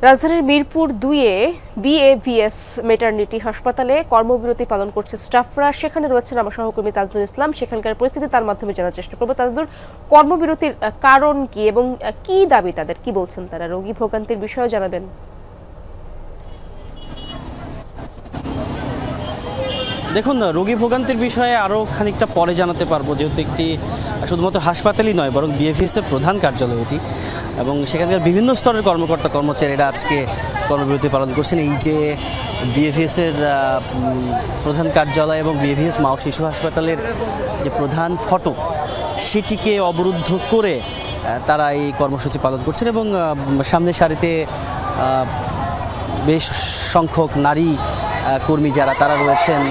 রাজধানীর মিরপুর 2-এ বিএভিএস ম্যাটারনিটি হাসপাতালে কর্মবিরতি পালন করছে স্টাফরা। সেখানে রয়েছেন আমার সহকর্মী তাজনুল ইসলাম। সেখানকার পরিস্থিতি তার মাধ্যমে জানার চেষ্টা করব। তাজনুল, কর্মবিরতির কারণ কি এবং কি দাবি তাদের, কি বলছেন তারা? রোগী ভোগান্তির বিষয়ে জানাবেন। দেখুন, রোগী ভোগান্তির বিষয়ে আরও খানিকটা পরে জানাতে পারবো, যেহেতু একটি শুধুমাত্র হাসপাতালই নয় বরং বিএভিএসের প্রধান কার্যালয় এটি, এবং সেখানকার বিভিন্ন স্তরের কর্মকর্তা কর্মচারীরা আজকে কর্মবিরতি পালন করছেন। এই যে বিএভিএসের প্রধান কার্যালয় এবং বিএভিএস মা ও শিশু হাসপাতালের যে প্রধান ফটক, সেটিকে অবরুদ্ধ করে তারা এই কর্মসূচি পালন করছেন এবং সামনের সারিতে বেশ সংখ্যক নারী কর্মী যারা তারা রয়েছেন,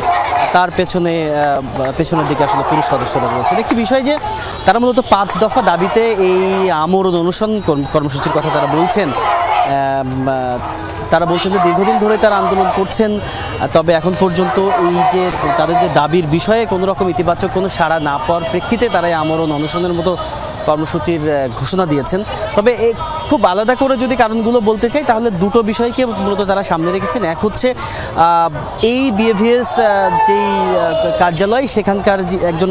তার পেছনের দিকে আসলে পুরুষ সদস্যরা রয়েছেন। একটি বিষয় যে তারা মূলত 5 দফা দাবিতে এই আমরণ অনুসরণ কর্মসূচির কথা তারা বলছেন। তারা বলছেন যে দীর্ঘদিন ধরে তারা আন্দোলন করছেন, তবে এখন পর্যন্ত এই যে তাদের যে দাবির বিষয়ে কোনো রকম ইতিবাচক কোনো সাড়া না পাওয়ার প্রেক্ষিতে তারা এই আমরণ অনুসরণের মতো কর্মসূচির ঘোষণা দিয়েছেন। তবে খুব আলাদা করে যদি কারণগুলো বলতে চাই তাহলে দুটো বিষয়কে মূলত তারা সামনে রেখেছেন। এক হচ্ছে এই বিএভিএস যেই কার্যালয়, সেখানকার একজন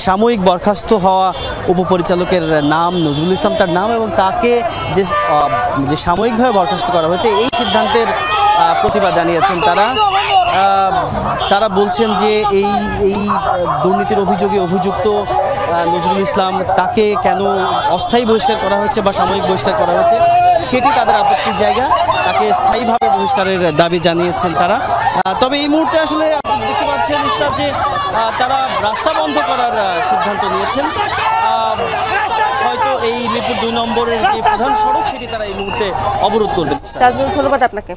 সাময়িক বরখাস্ত হওয়া উপপরিচালকের নাম নজরুল ইসলাম তার নাম, এবং তাকে যে সাময়িকভাবে বরখাস্ত করা হয়েছে এই সিদ্ধান্তের প্রতিবাদ জানিয়েছেন তারা বলছেন যে এই দুর্নীতির অভিযোগে অভিযুক্ত নজরুল ইসলাম, তাকে কেন অস্থায়ী বহিষ্কার করা হচ্ছে বা সাময়িক বহিষ্কার করা হচ্ছে সেটি তাদের আপত্তির জায়গা। তাকে স্থায়ীভাবে বহিষ্কারের দাবি জানিয়েছেন তারা। তবে এই মুহূর্তে আসলে দেখতে পাচ্ছেন যে তারা রাস্তা বন্ধ করার সিদ্ধান্ত নিয়েছেন। হয়তো এই মিরপুর 2 নম্বরের যে প্রধান সড়ক সেটি তারা এই মুহূর্তে অবরোধ করবেন। ধন্যবাদ আপনাকে।